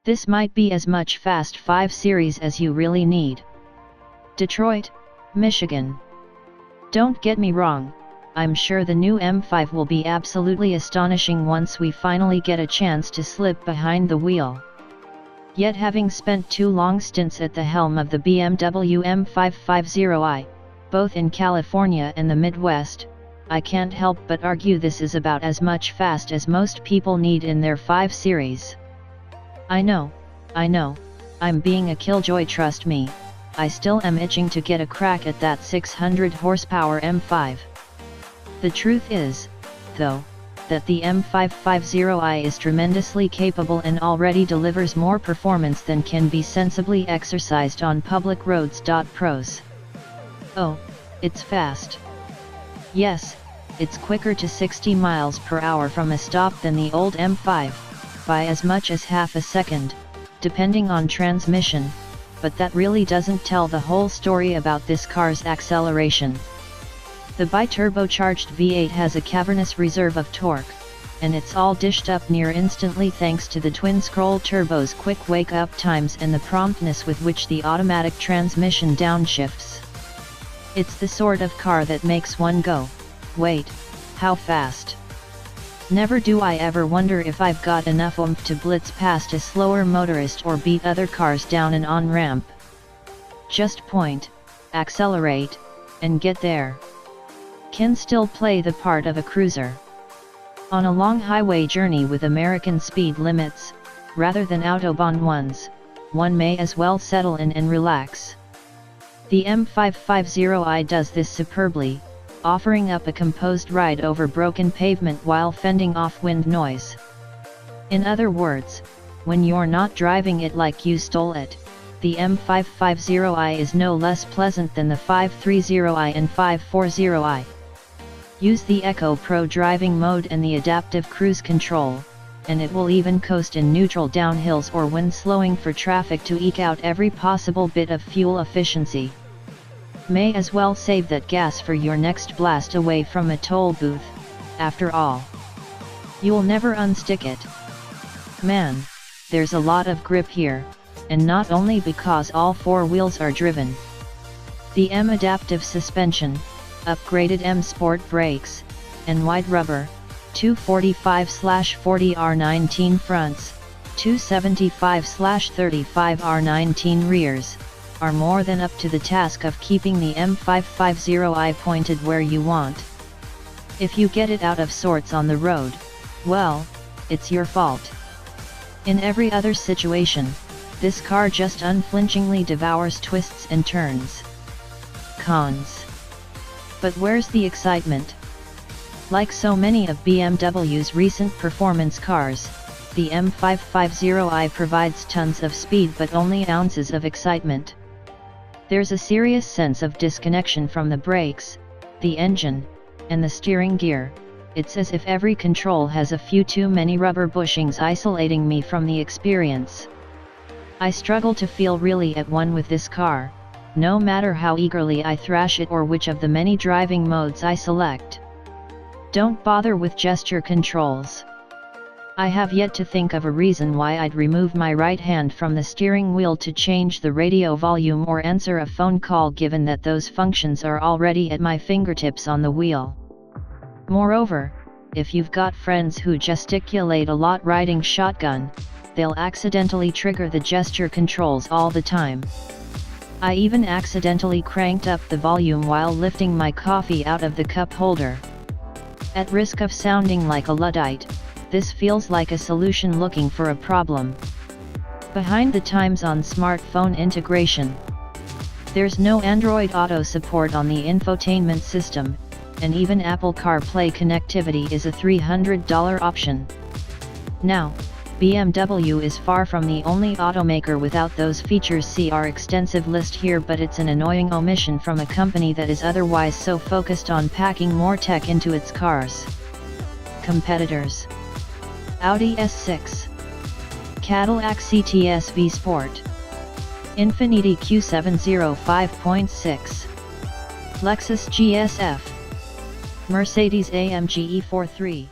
This might be as much Fast 5 Series as you really need. Detroit, Michigan. Don't get me wrong, I'm sure the new M5 will be absolutely astonishing once we finally get a chance to slip behind the wheel. Yet having spent 2 long stints at the helm of the BMW M550i, both in California and the Midwest, I can't help but argue this is about as much fast as most people need in their 5 Series. I know, I'm being a killjoy, trust me, I still am itching to get a crack at that 600 horsepower M5. The truth is, though, that the M550i is tremendously capable and already delivers more performance than can be sensibly exercised on public roads. Pros. Oh, it's fast. Yes, it's quicker to 60 miles per hour from a stop than the old M5, by as much as half a second, depending on transmission, but that really doesn't tell the whole story about this car's acceleration. The biturbocharged V8 has a cavernous reserve of torque, and it's all dished up near instantly thanks to the twin-scroll turbo's quick wake-up times and the promptness with which the automatic transmission downshifts. It's the sort of car that makes one go, wait, how fast? Never do I ever wonder if I've got enough oomph to blitz past a slower motorist or beat other cars down an on-ramp. Just point, accelerate, and get there. Can still play the part of a cruiser. On a long highway journey with American speed limits, rather than Autobahn ones, one may as well settle in and relax. The M550i does this superbly, offering up a composed ride over broken pavement while fending off wind noise. In other words, when you're not driving it like you stole it, the M550i is no less pleasant than the 530i and 540i. Use the Eco Pro driving mode and the adaptive cruise control, and it will even coast in neutral downhills or when slowing for traffic to eke out every possible bit of fuel efficiency. May as well save that gas for your next blast away from a toll booth, after all. You'll never unstick it. Man, there's a lot of grip here, and not only because all 4 wheels are driven. The M adaptive suspension, upgraded M Sport brakes, and wide rubber, 245/40R19 fronts, 275/35R19 rears, are more than up to the task of keeping the M550i pointed where you want. If you get it out of sorts on the road, well, it's your fault. In every other situation, this car just unflinchingly devours twists and turns. Cons. But where's the excitement? Like so many of BMW's recent performance cars, the M550i provides tons of speed but only ounces of excitement. There's a serious sense of disconnection from the brakes, the engine, and the steering gear. It's as if every control has a few too many rubber bushings isolating me from the experience. I struggle to feel really at one with this car, no matter how eagerly I thrash it or which of the many driving modes I select. Don't bother with gesture controls. I have yet to think of a reason why I'd remove my right hand from the steering wheel to change the radio volume or answer a phone call, given that those functions are already at my fingertips on the wheel. Moreover, if you've got friends who gesticulate a lot riding shotgun, they'll accidentally trigger the gesture controls all the time. I even accidentally cranked up the volume while lifting my coffee out of the cup holder. At risk of sounding like a Luddite, this feels like a solution looking for a problem. Behind the times on smartphone integration. There's no Android Auto support on the infotainment system, and even Apple CarPlay connectivity is a $300 option. Now, BMW is far from the only automaker without those features. See our extensive list here, but it's an annoying omission from a company that is otherwise so focused on packing more tech into its cars. Competitors: Audi S6, Cadillac CTS V Sport, Infiniti Q7 5.6, Lexus GSF, Mercedes AMG E43.